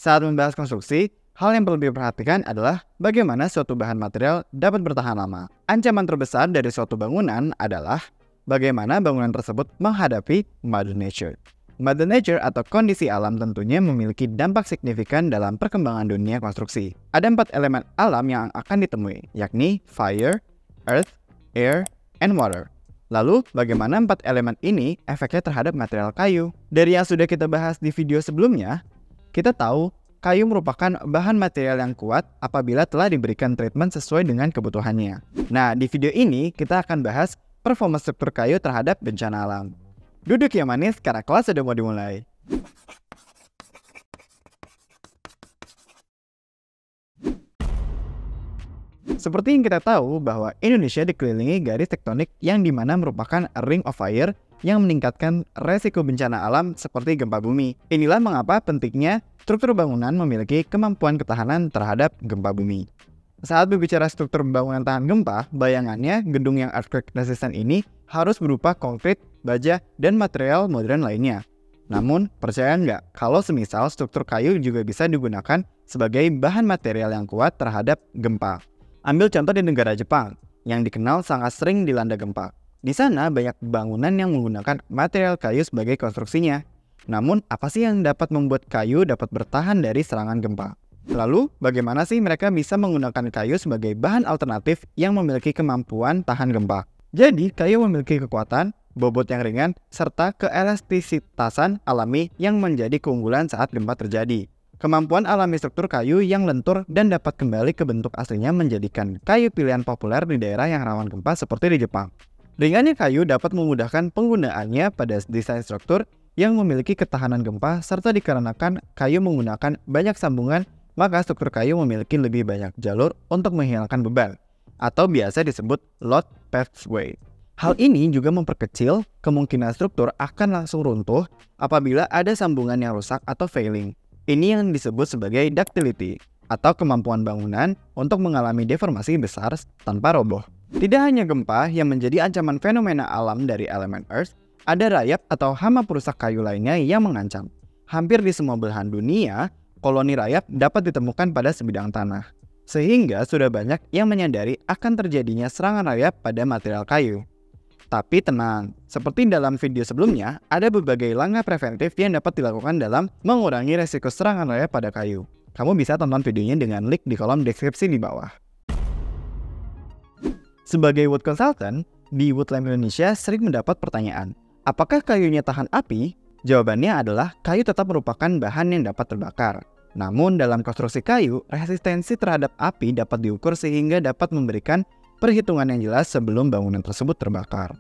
Saat membahas konstruksi, hal yang perlu diperhatikan adalah bagaimana suatu bahan material dapat bertahan lama. Ancaman terbesar dari suatu bangunan adalah bagaimana bangunan tersebut menghadapi Mother Nature. Mother Nature atau kondisi alam tentunya memiliki dampak signifikan dalam perkembangan dunia konstruksi. Ada 4 elemen alam yang akan ditemui, yakni fire, earth, air, and water. Lalu, bagaimana 4 elemen ini efeknya terhadap material kayu? Dari yang sudah kita bahas di video sebelumnya, kita tahu kayu merupakan bahan material yang kuat apabila telah diberikan treatment sesuai dengan kebutuhannya. Nah, di video ini kita akan bahas performa struktur kayu terhadap bencana alam. Duduk yang manis karena kelas sudah mau dimulai. Seperti yang kita tahu bahwa Indonesia dikelilingi garis tektonik yang dimana merupakan ring of fire yang meningkatkan resiko bencana alam seperti gempa bumi. Inilah mengapa pentingnya struktur bangunan memiliki kemampuan ketahanan terhadap gempa bumi. Saat berbicara struktur bangunan tahan gempa, bayangannya gedung yang earthquake resistant ini harus berupa konkrit, baja, dan material modern lainnya. Namun, percaya nggak kalau semisal struktur kayu juga bisa digunakan sebagai bahan material yang kuat terhadap gempa? Ambil contoh di negara Jepang, yang dikenal sangat sering dilanda gempa. Di sana banyak bangunan yang menggunakan material kayu sebagai konstruksinya. Namun, apa sih yang dapat membuat kayu dapat bertahan dari serangan gempa? Lalu, bagaimana sih mereka bisa menggunakan kayu sebagai bahan alternatif yang memiliki kemampuan tahan gempa? Jadi, kayu memiliki kekuatan, bobot yang ringan, serta keelastisitasan alami yang menjadi keunggulan saat gempa terjadi. Kemampuan alami struktur kayu yang lentur dan dapat kembali ke bentuk aslinya menjadikan kayu pilihan populer di daerah yang rawan gempa seperti di Jepang. Ringannya kayu dapat memudahkan penggunaannya pada desain struktur yang memiliki ketahanan gempa, serta dikarenakan kayu menggunakan banyak sambungan, maka struktur kayu memiliki lebih banyak jalur untuk menghilangkan beban, atau biasa disebut load pathway. Hal ini juga memperkecil kemungkinan struktur akan langsung runtuh apabila ada sambungan yang rusak atau failing. Ini yang disebut sebagai ductility, atau kemampuan bangunan untuk mengalami deformasi besar tanpa roboh. Tidak hanya gempa yang menjadi ancaman fenomena alam dari elemen Earth, ada rayap atau hama perusak kayu lainnya yang mengancam. Hampir di semua belahan dunia, koloni rayap dapat ditemukan pada sebidang tanah. Sehingga sudah banyak yang menyadari akan terjadinya serangan rayap pada material kayu. Tapi tenang, seperti dalam video sebelumnya, ada berbagai langkah preventif yang dapat dilakukan dalam mengurangi resiko serangan rayap pada kayu. Kamu bisa tonton videonya dengan link di kolom deskripsi di bawah. Sebagai wood consultant, di Woodland Indonesia sering mendapat pertanyaan, apakah kayunya tahan api? Jawabannya adalah kayu tetap merupakan bahan yang dapat terbakar. Namun dalam konstruksi kayu, resistensi terhadap api dapat diukur sehingga dapat memberikan perhitungan yang jelas sebelum bangunan tersebut terbakar.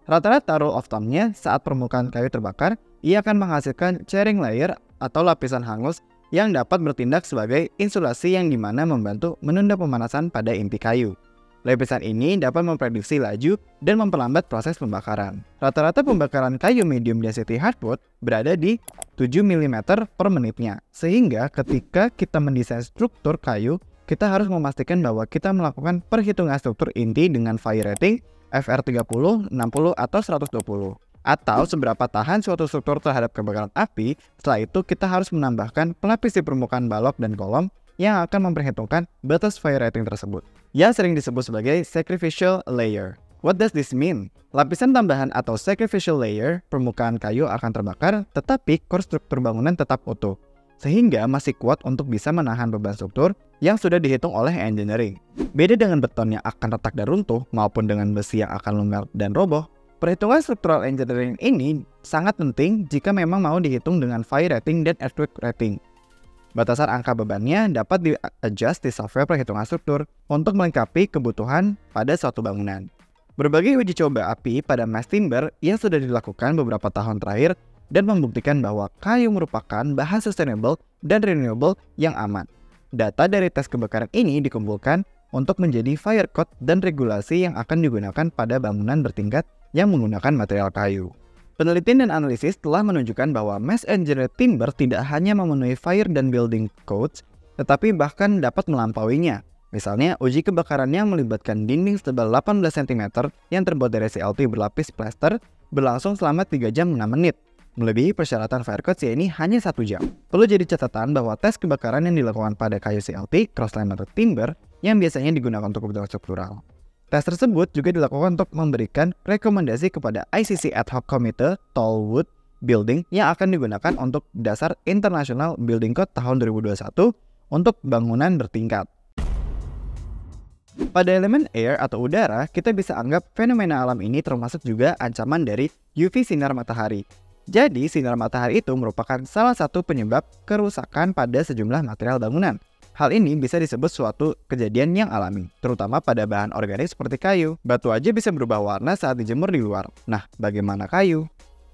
Rata-rata rule of thumb-nya saat permukaan kayu terbakar, ia akan menghasilkan charring layer atau lapisan hangus yang dapat bertindak sebagai insulasi yang dimana membantu menunda pemanasan pada inti kayu. Lapisan ini dapat memprediksi laju dan memperlambat proses pembakaran. Rata-rata pembakaran kayu medium density hardwood berada di 7 mm per menitnya. Sehingga ketika kita mendesain struktur kayu, kita harus memastikan bahwa kita melakukan perhitungan struktur inti dengan fire rating FR 30, 60, atau 120. Atau seberapa tahan suatu struktur terhadap kebakaran api. Setelah itu kita harus menambahkan pelapis di permukaan balok dan kolom yang akan memperhitungkan batas fire rating tersebut, yang sering disebut sebagai sacrificial layer. What does this mean? Lapisan tambahan atau sacrificial layer permukaan kayu akan terbakar, tetapi core struktur bangunan tetap utuh, sehingga masih kuat untuk bisa menahan beban struktur yang sudah dihitung oleh engineering. Beda dengan beton yang akan retak dan runtuh, maupun dengan besi yang akan lumer dan roboh, perhitungan structural engineering ini sangat penting jika memang mau dihitung dengan fire rating dan earthquake rating. Batasan angka bebannya dapat di-adjust di software perhitungan struktur untuk melengkapi kebutuhan pada suatu bangunan. Berbagai uji coba api pada mass timber yang sudah dilakukan beberapa tahun terakhir dan membuktikan bahwa kayu merupakan bahan sustainable dan renewable yang aman. Data dari tes kebakaran ini dikumpulkan untuk menjadi fire code dan regulasi yang akan digunakan pada bangunan bertingkat yang menggunakan material kayu. Penelitian dan analisis telah menunjukkan bahwa mass engineered timber tidak hanya memenuhi fire dan building codes, tetapi bahkan dapat melampauinya. Misalnya, uji kebakaran yang melibatkan dinding setebal 18 cm yang terbuat dari CLT berlapis plaster berlangsung selama 3 jam 6 menit. melebihi persyaratan fire code CNI hanya 1 jam. Perlu jadi catatan bahwa tes kebakaran yang dilakukan pada kayu CLT cross-laminated timber yang biasanya digunakan untuk kebutuhan struktural. Tes tersebut juga dilakukan untuk memberikan rekomendasi kepada ICC Ad Hoc Committee Tall Wood Building yang akan digunakan untuk dasar International Building Code tahun 2021 untuk bangunan bertingkat. Pada elemen air atau udara, kita bisa anggap fenomena alam ini termasuk juga ancaman dari UV sinar matahari. Jadi, sinar matahari itu merupakan salah satu penyebab kerusakan pada sejumlah material bangunan. Hal ini bisa disebut suatu kejadian yang alami, terutama pada bahan organik seperti kayu. Batu aja bisa berubah warna saat dijemur di luar. Nah, bagaimana kayu?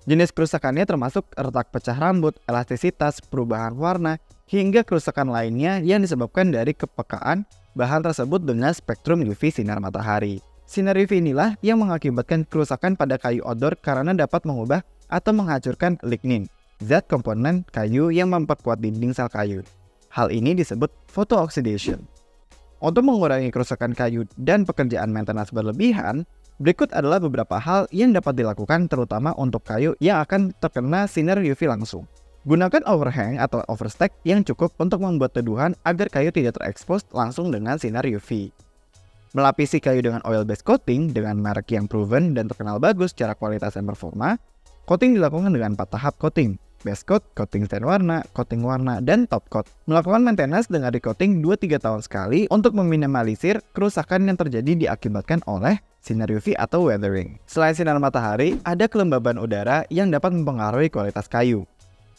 Jenis kerusakannya termasuk retak pecah rambut, elastisitas, perubahan warna, hingga kerusakan lainnya yang disebabkan dari kepekaan bahan tersebut dengan spektrum UV sinar matahari. Sinar UV inilah yang mengakibatkan kerusakan pada kayu outdoor karena dapat mengubah atau menghancurkan lignin, zat komponen kayu yang memperkuat dinding sel kayu. Hal ini disebut photooxidation. Untuk mengurangi kerusakan kayu dan pekerjaan maintenance berlebihan, berikut adalah beberapa hal yang dapat dilakukan terutama untuk kayu yang akan terkena sinar UV langsung. Gunakan overhang atau overstack yang cukup untuk membuat teduhan agar kayu tidak terekspos langsung dengan sinar UV. Melapisi kayu dengan oil-based coating dengan merek yang proven dan terkenal bagus secara kualitas dan performa. Coating dilakukan dengan 4 tahap coating: base coat, coating stain warna, coating warna, dan top coat. Melakukan maintenance dengan recoating 2-3 tahun sekali untuk meminimalisir kerusakan yang terjadi diakibatkan oleh sinar UV atau weathering. Selain sinar matahari, ada kelembaban udara yang dapat mempengaruhi kualitas kayu.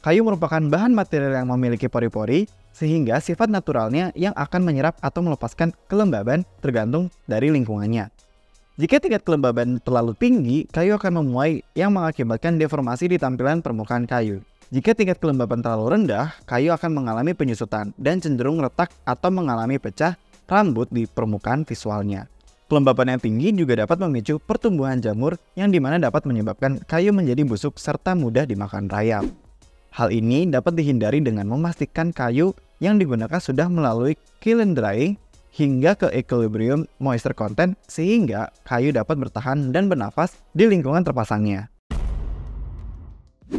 Kayu merupakan bahan material yang memiliki pori-pori, sehingga sifat naturalnya yang akan menyerap atau melepaskan kelembaban tergantung dari lingkungannya. Jika tingkat kelembaban terlalu tinggi, kayu akan memuai yang mengakibatkan deformasi di tampilan permukaan kayu. Jika tingkat kelembaban terlalu rendah, kayu akan mengalami penyusutan dan cenderung retak atau mengalami pecah rambut di permukaan visualnya. Kelembaban yang tinggi juga dapat memicu pertumbuhan jamur yang dimana dapat menyebabkan kayu menjadi busuk serta mudah dimakan rayap. Hal ini dapat dihindari dengan memastikan kayu yang digunakan sudah melalui kiln drying hingga ke equilibrium moisture content sehingga kayu dapat bertahan dan bernafas di lingkungan terpasangnya.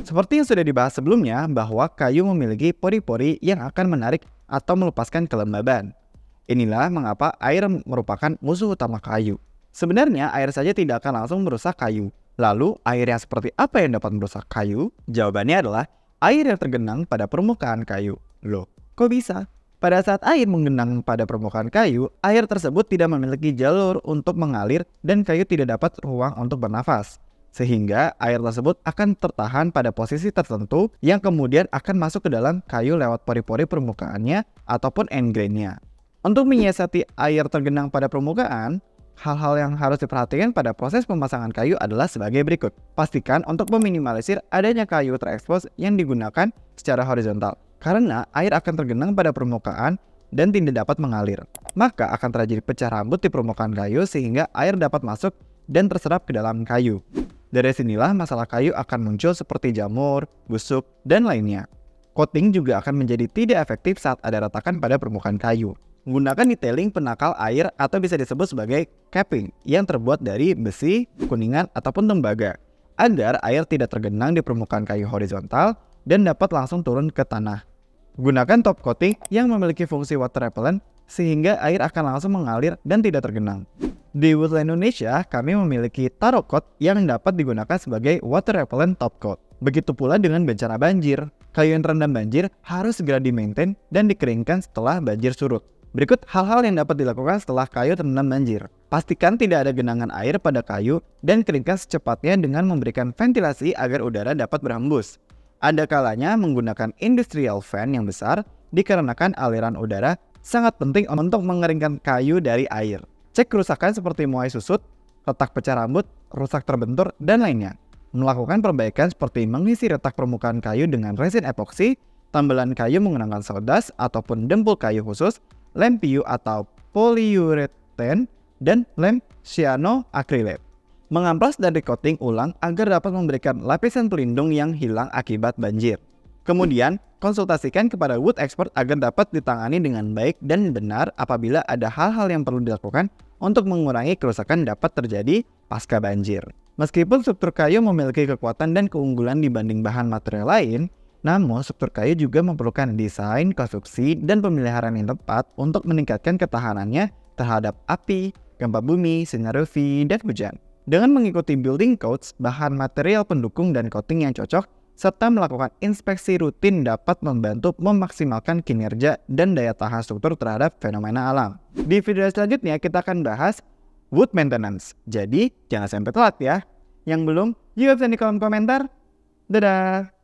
Seperti yang sudah dibahas sebelumnya bahwa kayu memiliki pori-pori yang akan menarik atau melepaskan kelembaban. Inilah mengapa air merupakan musuh utama kayu. Sebenarnya air saja tidak akan langsung merusak kayu. Lalu air yang seperti apa yang dapat merusak kayu? Jawabannya adalah air yang tergenang pada permukaan kayu. Loh, kok bisa? Pada saat air menggenang pada permukaan kayu, air tersebut tidak memiliki jalur untuk mengalir dan kayu tidak dapat ruang untuk bernafas. Sehingga air tersebut akan tertahan pada posisi tertentu yang kemudian akan masuk ke dalam kayu lewat pori-pori permukaannya ataupun end grain-nya. Untuk menyiasati air tergenang pada permukaan, hal-hal yang harus diperhatikan pada proses pemasangan kayu adalah sebagai berikut. Pastikan untuk meminimalisir adanya kayu terekspos yang digunakan secara horizontal. Karena air akan tergenang pada permukaan dan tidak dapat mengalir. Maka akan terjadi pecah rambut di permukaan kayu sehingga air dapat masuk dan terserap ke dalam kayu. Dari sinilah masalah kayu akan muncul seperti jamur, busuk, dan lainnya. Coating juga akan menjadi tidak efektif saat ada retakan pada permukaan kayu. Gunakan detailing penakal air atau bisa disebut sebagai capping yang terbuat dari besi, kuningan, ataupun tembaga agar air tidak tergenang di permukaan kayu horizontal dan dapat langsung turun ke tanah. Gunakan top coating yang memiliki fungsi water repellent sehingga air akan langsung mengalir dan tidak tergenang. Di Woodland Indonesia, kami memiliki Taro Coat yang dapat digunakan sebagai water repellent top coat. Begitu pula dengan bencana banjir. Kayu yang terendam banjir harus segera di-maintain dan dikeringkan setelah banjir surut. Berikut hal-hal yang dapat dilakukan setelah kayu terendam banjir. Pastikan tidak ada genangan air pada kayu dan keringkan secepatnya dengan memberikan ventilasi agar udara dapat berhembus. Ada kalanya menggunakan industrial fan yang besar dikarenakan aliran udara sangat penting untuk mengeringkan kayu dari air. Cek kerusakan seperti muai susut, retak pecah rambut, rusak terbentur, dan lainnya. Melakukan perbaikan seperti mengisi retak permukaan kayu dengan resin epoksi, tambelan kayu menggunakan sawdust ataupun dempul kayu khusus, lem PU atau polyurethane, dan lem cyanoacrylate. Mengamplas dan recoating ulang agar dapat memberikan lapisan pelindung yang hilang akibat banjir. Kemudian, konsultasikan kepada wood expert agar dapat ditangani dengan baik dan benar apabila ada hal-hal yang perlu dilakukan untuk mengurangi kerusakan dapat terjadi pasca banjir. Meskipun struktur kayu memiliki kekuatan dan keunggulan dibanding bahan material lain, namun struktur kayu juga memerlukan desain, konstruksi, dan pemeliharaan yang tepat untuk meningkatkan ketahanannya terhadap api, gempa bumi, sinar UV, dan hujan. Dengan mengikuti building codes, bahan material pendukung dan coating yang cocok, serta melakukan inspeksi rutin dapat membantu memaksimalkan kinerja dan daya tahan struktur terhadap fenomena alam. Di video selanjutnya kita akan bahas wood maintenance. Jadi jangan sampai telat ya. Yang belum, juga bisa di kolom komentar. Dadah!